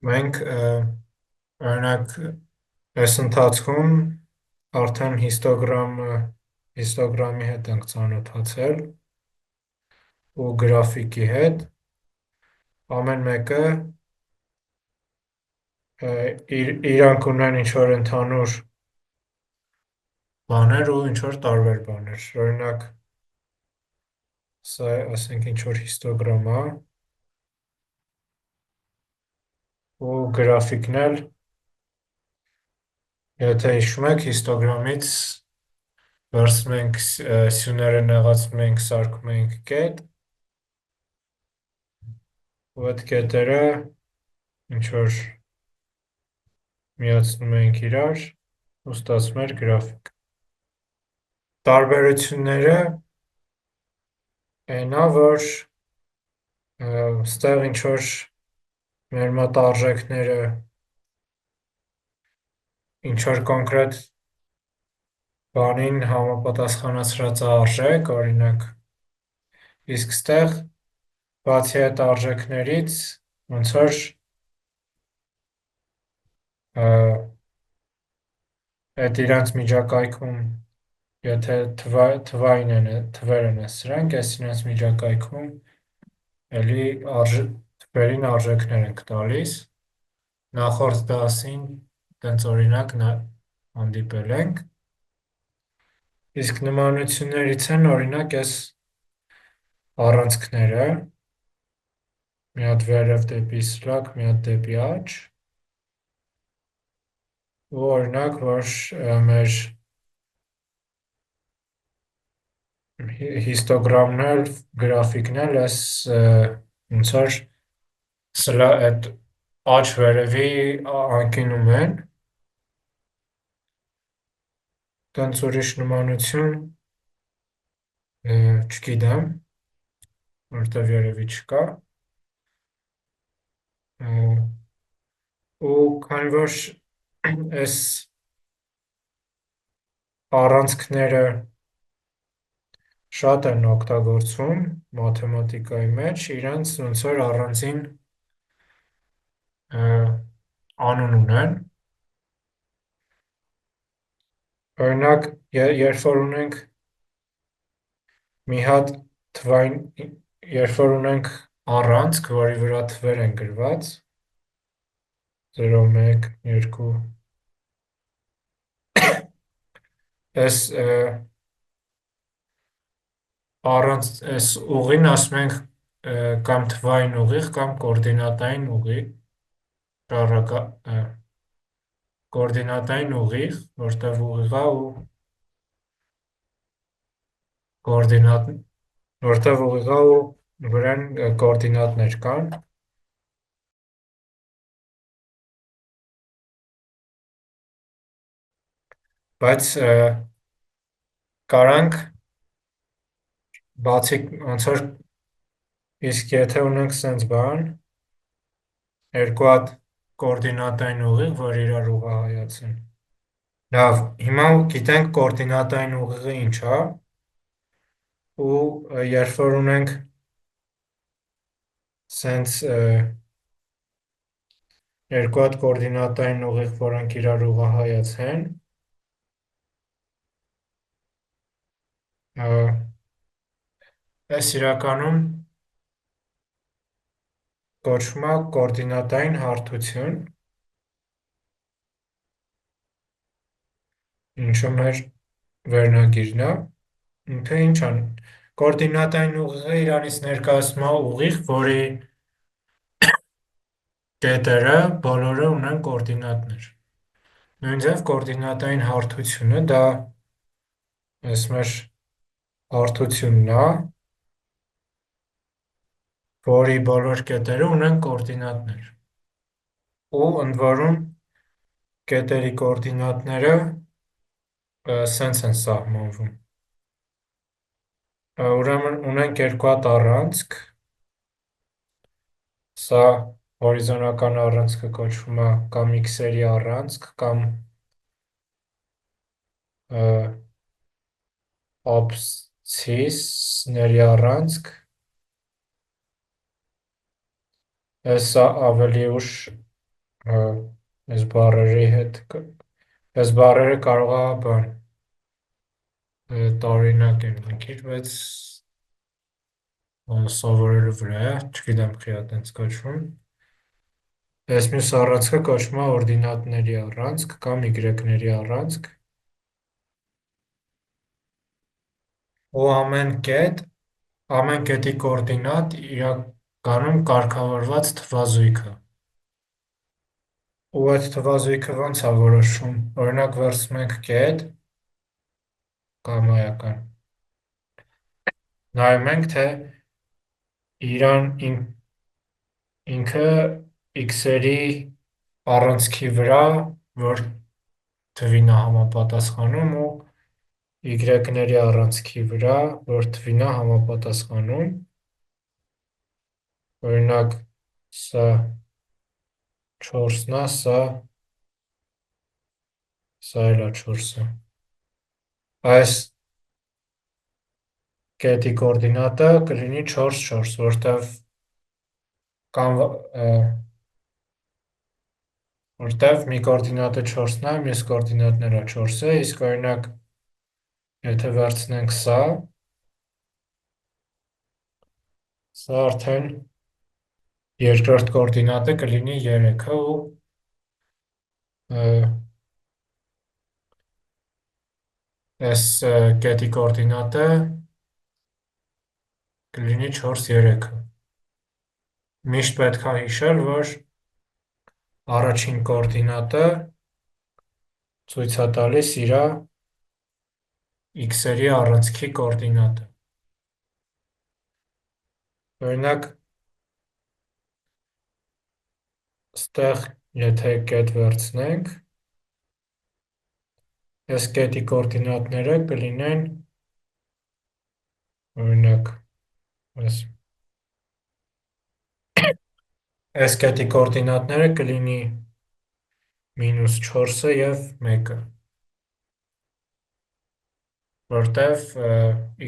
Մենք օրինակ այս ընթացքում արդեն հիստոգրամի հետ ենք ծանոթացել ու գրաֆիկի հետ։ Ամեն մեկը իրանք ունեն ինչ-որ ընդհանուր բաներ ու ինչ-որ տարբեր բաներ։ Օրինակ, սա ասենք ինչ-որ հիստոգրամ է ու գրաֆիկն էլ, եթե հիշում եք, հիստոգրամից վերցնում ենք սյուները նեղացնում ենք, սարքում ենք կետ, ու այդ կետերը ինչ-որ միացնում ենք իրար ու ստացվում էր գրաֆիկ։ Տարբերությունները այն է, որ ստեղ ինչ-որ մեր մոտ արժեքները ինչ-որ կոնկրետ բանին համապատասխանացրած արժեք, օրինակ, իսկ ստեղ բացի այդ արժեքներից ոնց որ այդ իրանց միջակայքում, եթե թվեր են սրանք, այս իրանց միջակայքում էլի թվերին արժեքներ ենք տալիս։ Նախորդ դասին տենց օրինակ հանդիպել ենք։ Իսկ նմանություններից են օրինակ այս առանցքները, մի հատ վերև դեպի սլաք, մի հատ դեպի աջ, ու օրինակ, որ մեր հիստոգրամն էլ, գրաֆիկն էլ այս ոնց որ այդ աջ վերևի անկյունում են, տենց ուրիշ նմանություն չգիտեմ, որտեվ երևի չկա, ու քանի որ այս առանցքները շատ են օգտագործվում մաթեմատիկայի մեջ, իրանց ոնց որ առանձին անուն ունեն։ Օրինակ, երբ որ ունենք մի հատ երբ որ ունենք առանցք, որի վրա թվեր են գրված, 0, 1, 2, այս այս ուղին ասում ենք կամ թվային ուղիղ կամ կոորդինատային ուղիղ, կոորդինատային ուղիղ, որտեղ ուղիղ է ու վրան կոորդինատներ կան, բայց կարանք բացի ոնց որ իսկ եթե ունենք սենց բան, երկու հատ կոորդինատային ուղիղ, որ իրար ուղղահայաց են։ Լավ, հիմա գիտենք կոորդինատային ուղիղը ինչ է, ու երբ որ ունենք սենց երկու հատ կոորդինատային ուղիղ, որոնք իրար ուղղահայաց են, այս իրականում կոչվում է կոորդինատային հարթություն, ինչը մեր վերնագիրն է, ինքը ինչ է, կոորդինատային ուղիղը իրանից ներկայացնում է ուղիղ, որի կետերը բոլորը ունեն կոորդինատներ։ Նույնձև կոորդինատային հարթությունը դա այս մեր հարթությունն է, որի բոլոր կետերը ունեն կոորդինատներ։ Ու ընդ որում կետերի կոորդինատները սենց են սահմանվում։ Ուրեմն ունենք երկու հատ առանցք, սա հորիզոնական առանցքը կոչվում է կամ x-երի առանցք, կամ աբսցիսների առանցք, այս ավելի ուշ Այս բառերի հետ այս բառերը կարող է բան տարօրինակ են մի քիչ, բայց սովորելու վրա է, չգիտեմ խի է տենց կոչվում։ Այս մյուս առանցքը կոչվում է օրդինատների առանցք կամ y-ների առանցք, ու ամեն կետի կոորդինատ իրականում կարգավորված թվազույգ է։ Ու այդ թվազույգը ոնց է որոշվում։ Օրինակ վերցնում ենք կետ կամ այական։ Նայում ենք, թե իրան ինքը x-երի առանցքի վրա, որ թվին է համապատասխանում, ու y-ների առանցքի վրա, որ թվին է համապատասխանում։ Օրինակ, սա 4-ն է, սա էլ է 4-ը։ Այս կետի կոորդինատը կլինի 4, 4, որտեվ մի կոորդինատը 4-ն է, մյուս կոորդինատները 4-ը, իսկ օրինակ, եթե վերցնենք սա արդեն երկրորդ կոորդինատը կլինի 3-ը ու այս կետի կոորդինատը կլինի 4, 3-ը։ Միշտ պետք է հիշել, որ առաջին կոորդինատը ցույց է տալիս իր x-երի առանցքի կոորդինատը։ Օրինակ, ստեղ եթե կետ վերցնենք, այս կետի կոորդինատները կլինեն, օրինակ, այս կետի կոորդինատները կլինի -4-ը և 1-ը, որտև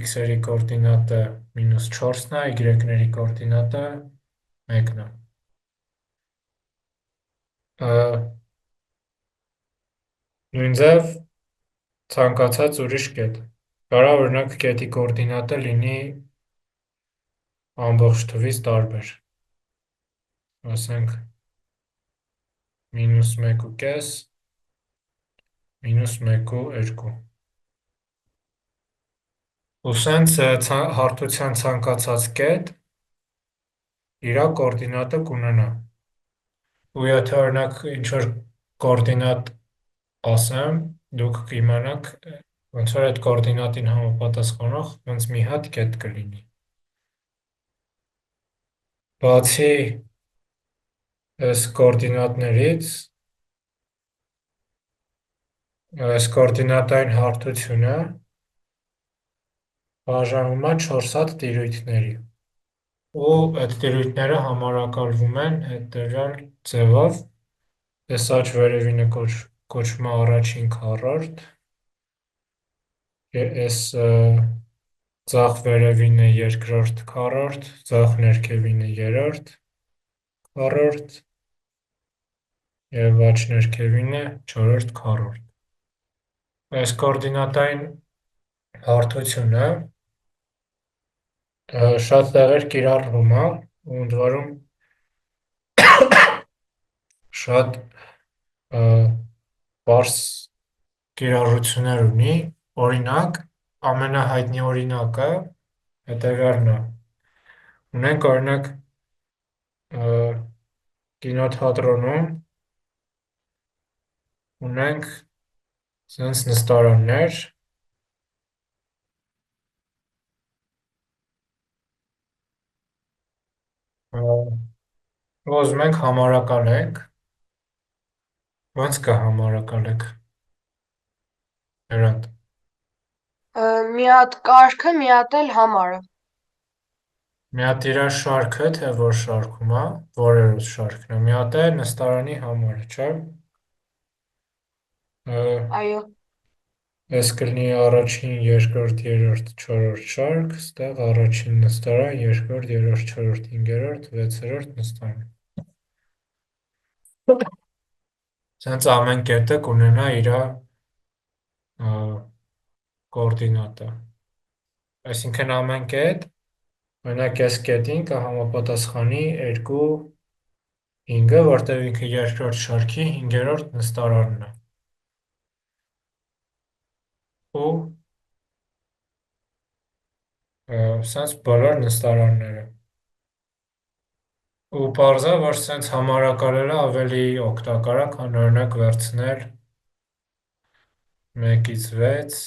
x-երի կոորդինատը -4-ն է, y-ների կոորդինատը 1-ն է։ Նույն ձև ցանկացած ուրիշ կետ։ Կարող է օրինակ կետի կոորդինատը լինի ամբողջ թվից տարբեր։ Ասենք -1.5, -1.2։ Ու սենց հարթության ցանկացած կետ իր կոորդինատը կունենա։ Ու եթե օրինակ ինչ-որ կոորդինատ ասեմ, դուք կիմանաք, ոնց որ այդ կոորդինատին համապատասխանող ոնց մի հատ կետ կլինի։ Բացի այս կոորդինատներից, այս կոորդինատային հարթությունը բաժանվում է 4 հատ տիրույթների, ու այդ տիրույթները համարակալվում են հետևյալ ձևով։ Այս աջ վերևինը կոչվում է առաջին քառորդ, այս ձախ վերևինը երկրորդ քառորդ, ձախ ներքևինը երրորդ քառորդ և աջ ներքևինը չորրորդ քառորդ։ Այս կոորդինատային հարթությունը շատ տեղեր կիրառվում է, ու ընդ որում շատ պարզ կիրառություններ ունի։ Օրինակ, ամենահայտնի օրինակը հետևյալն է։ Ունենք օրինակ կինոթատրոնում ունենք սենց նստարաններ, ուզում ենք համարակալենք, ոնց կհամարակալեք, Հրանտ։ Մի հատ կարգը, մի հատ էլ համարը։ Մի հատ իր շարքը, թե որ շարքում է, որերոց շարքն է, մի հատ է նստարանի համարը, չէ՞։ Այո։ Այս կլինի առաջին, երկրորդ, երրորդ, չորրորդ շարք, ստեղ առաջին նստարան, երկրորդ, երրորդ, չորրորդ, հինգերորդ, վեցերորդ նստարան։ Սենց ամեն կետը կունենա իր կոորդինատը։ Այսինքն ամեն կետ, օրինակ այս կետին կհամապատասխանի 2, 5-ը, որտեղ ինքը երկրորդ շարքի 5-րդ նստարանն է։ Ու սենց բոլոր նստարանները։ Ու պարզա, որ սենց համարակալելը ավելի օգտակար է, քան օրինակ վերցնել 1-ից 6,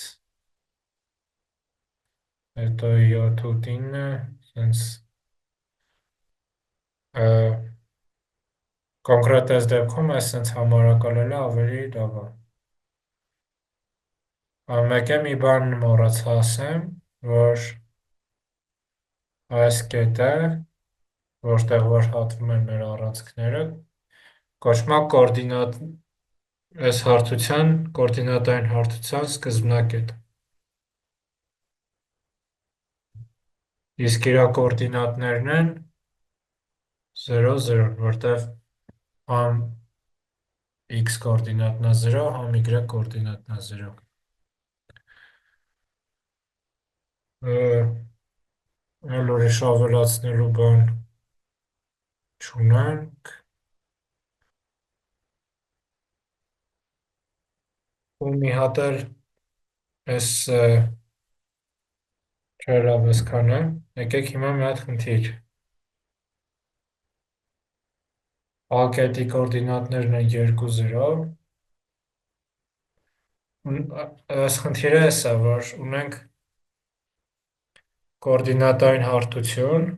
հետո 7 ու 9, սենց կոնկրետ այս դեպքում այս սենց համարակալելը ավելի լավ է։ Մեկ է մի բան մոռացա ասեմ, որ այս կետը, որտեղ որ հատվում են մեր առանցքները, կոչվում է այս հարթության, կոորդինատային հարթության սկզբնակետ։ Իսկ իր կոորդինատներն են 0, 0, որտեղ համ x կոորդինատնա 0, համ y կոորդինատնա 0։ Այլ ուրիշ ավելացնելու բան չունենք։ Ու մի հատ էլ այս չէ լավ այսքան է։ Եկեք հիմա մի հատ խնդիր։ A կետի կոորդինատներն են 2, 0։ Այս խնդիրը էս է, որ ունենք կոորդինատային հարթություն,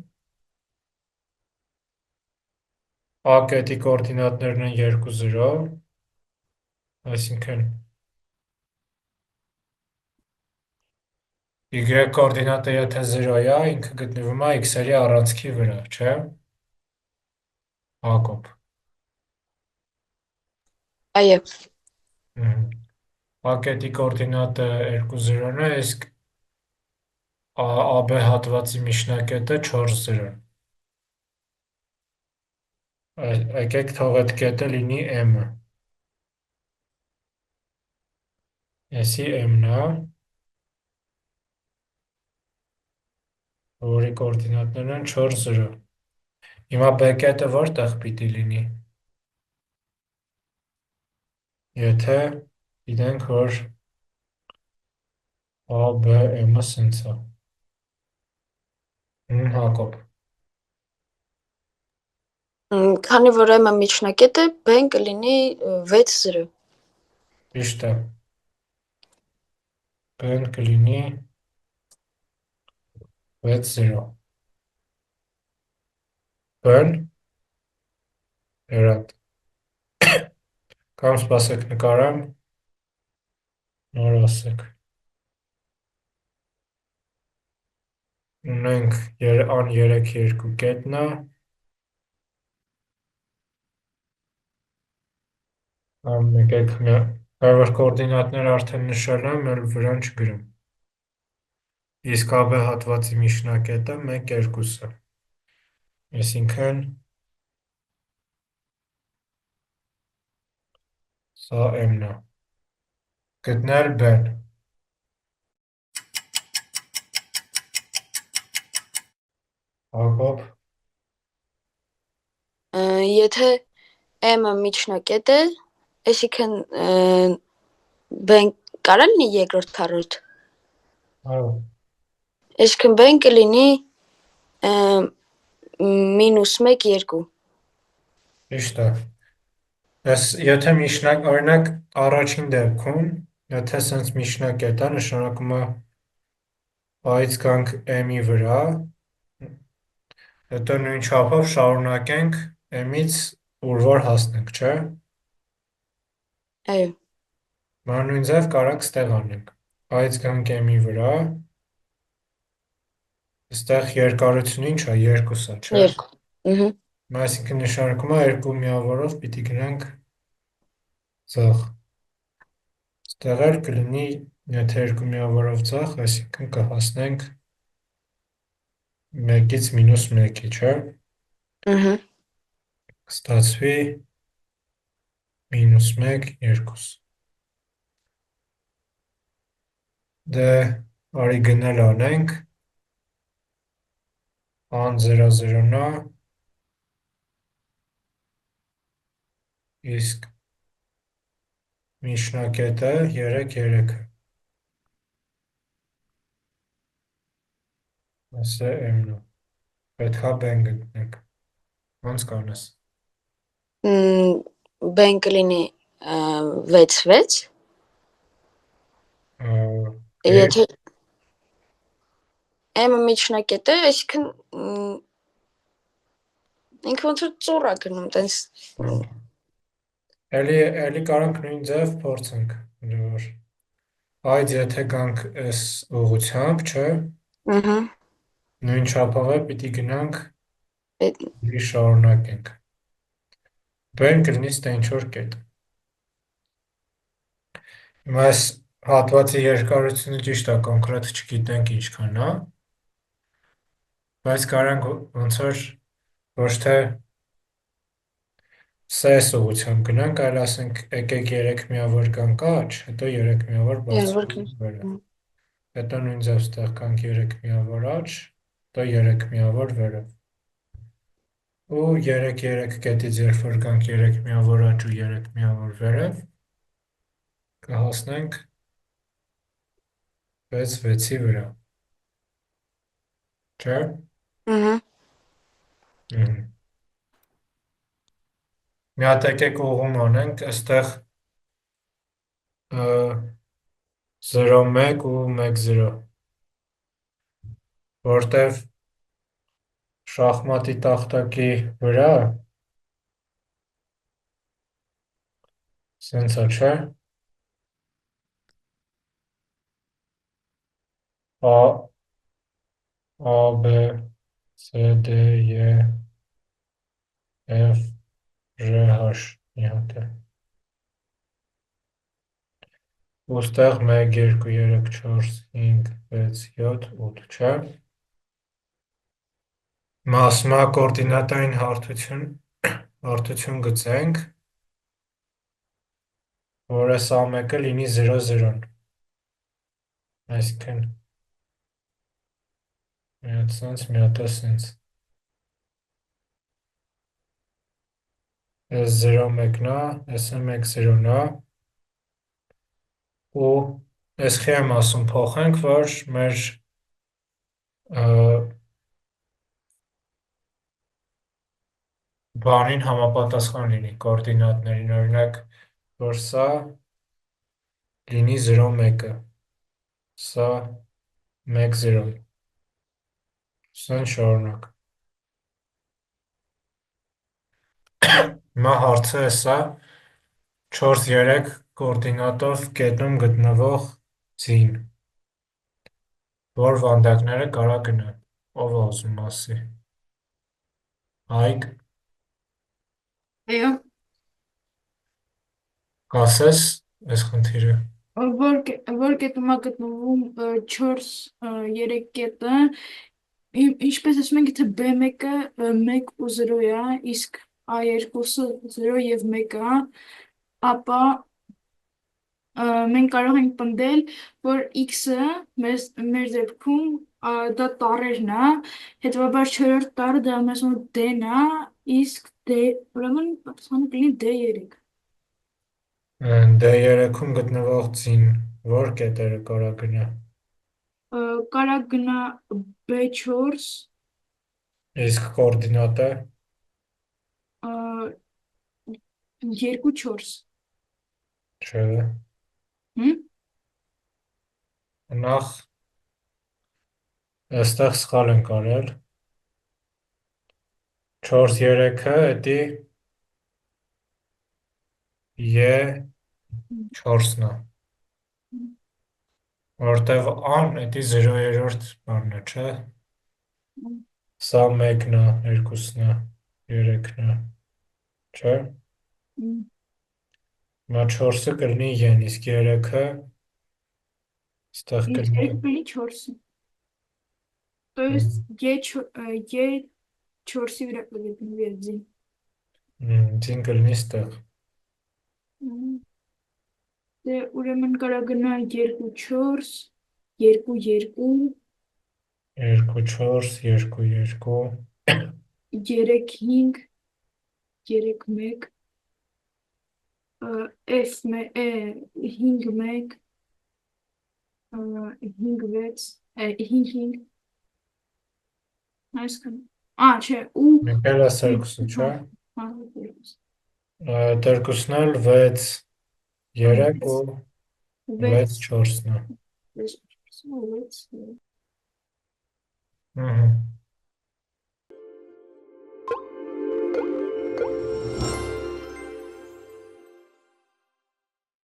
A կետի կոորդինատներն են 2, 0, այսինքն y կոորդինատը եթե 0 է, ինքը գտնվում է x-երի առանցքի վրա, չէ՞։ Հակոբ։ Այո։ A կետի կոորդինատը 2, 0-ն է, իսկ AB հատվածի միջնակետը 4, 0-ն։ Եկեք թող այդ կետը լինի M-ը։ Էսի M-ն է, որի կոորդինատներն են 4, 0։ Հիմա B կետը որտեղ պիտի լինի։ Եթե գիտենք, որ A, B, M-ը սենց է։ Հակոբ։ Քանի որ M-ը միջնակետ է, B-ն կլինի 6, 0։ Ճիշտ է։ B-ն կլինի 6, 0։ B-ն երատ։ Կամ սպասեք նկարեմ, նոր ասեք։ Ունենք ան 3, 2 կետն է։ Եկեք որ կոորդինատները արդեն նշել եմ, էլ վրան չգրեմ։ Իսկ AB հատվածի միջնակետը 1, 2-ը։ Այսինքն սա M-ն է։ Գտնել B-ն։ Հակոբ։ Եթե M-ը միջնակետ է, այսինքն B-ն կարա լինի երկրորդ քառորդ։ Այո։ Այսինքն B-ն կլինի -1, 2։ Ճիշտ է։ Եթե օրինակ առաջին դեպքում, եթե սենց միջնակետ է, նշանակում է A-ից գանք M-ի վրա, հետո նույն չափով շարունակենք M-ից ուր որ հասնենք, չէ՞։ Այո։ Նույն ձև կարանք ստեղ անենք։ A-ից գանք M-ի վրա, ստեղ երկարությունը ինչ է, 2 է, չէ՞։ 2։ Այսինքն նշանակում է 2 միավորով պիտի գնանք ձախ։ Ստեղ էլ կլինի, եթե 2 միավորով ձախ, այսինքն կհասնենք 1-ից -1-ի, չէ՞։ Կստացվի մինուս 1, 2։ Դե արի գնել անենք, ան 0,0-նա, իսկ միջնակետը 3, 3-ը։ Այս է m-ն։ Պետք է բեն գտնենք։ Ոնց կանես։ Բեն կլինի 6, 6, Երբ եթե m-ը միջնակետ է, այսինքն ինքը ոնց որ ծուռ է գնում, տենց էլի կարանք նույն ձև փորձենք, որ այդ եթե գանք այս ուղղությամբ, չէ, ըհը նույն չափով է պիտի գնանք ու շարունակենք։ Բեն կլինի ստե ինչ-որ կետ։ Հիմա այս հատվածի երկարությունը ճիշտ է, կոնկրետ չգիտենք ինչքան է, բայց կարանք ոնց որ ոչ թե սես ուղղությամբ գնանք, այլ ասենք եկեք 3 միավոր գանք աջ, հետո 3 միավոր երվորդ բարձրանանք վերը։ Հետո նույն ձև ստեղ կանք 3 միավոր աջ, հետո 3 միավոր վերը։ Ու 3, 3 կետից երբ որ կանք 3 միավոր աջ ու 3 միավոր վերև, կհասնենք 6, 6-ի վրա։ Չէ՞։ ըհը Մի հատ եկեք ուղում անենք, այստեղ 0, 1 ու 1, 0, որտև շախմատի տախտակի վրա, սենց է, չէ՞։ A, A, B, C, D, E, F, G, H մի հատ է։ Ու ստեղ 1, 2, 3, 4, 5, 6, 7, 8, չէ՞։ Մասմա կորդինատային հարթություն գծենք, որը սա մեկը լինի 0, 0-ն։ Այսինքն մի հատ սենց, մի հատ սենց։ Այս 0, 1-ն է, այսը 1, 0-ն է, ու այս խի եմ ասում փոխենք, որ մեր բանին համապատասխան լինի կորդինատներին, օրինակ, որ սա լինի 0, 1-ը, սա 1, 0-ն, սեն շարունակ։ Հիմա հարցը է սա 4, 3 կորդինատով կետում գտնվող ձին, որ վանդակները կարա գնան, ով է ուզում ասի։ Հայկ, Այո, կասես այս խնդիրը։ որ կետում է գտնվում 4, 3 կետը, ինչպես ասում ենք, եթե B1-ը 1 ու 0 է, իսկ A2-ը 0 և 1 է, ապա մենք կարող ենք պնդել, որ x-ը մեր դեպքում դա տառերն է, հետևաբար 4-րդ տառը դա մեզ որ D-ն է, իսկ ուրեմն պատասխանը կլինի D3։ D3-ում գտնվող ձին որ կետերը կարա գնա։ Կարա գնա B4, Իսկ կորդինատը 2, 4։ չէ։ Նախ այստեղ սխալ ենք արել։ 4, 3-ը էդի E4-ն է, որտև ան էդի 0-րդ բանն է, չէ։ Սա 1-ն է, 2-ն է, 3-ն է, չէ։ Հիմա 4-ը կլինի են, իսկ 3-ը ստեղ Իսկ կլինի 3 կլինի 4-ը։ То есть E4-ի վրա կգտնվի ձին։ ձին կլինի ստեղ։ Դե ուրեմն կարա գնա 2-4, 2-2, 2, 4, 2, 2, 3-5, 3-1, F5-1, 5-6, 5-5, այսքան։ Չէ, ու Մեկել է սրկուսը, չէ։ հա, Տրկուսն էլ 6, 3 ու 6, 6, 4-ն է։ 6, 6, Ահա։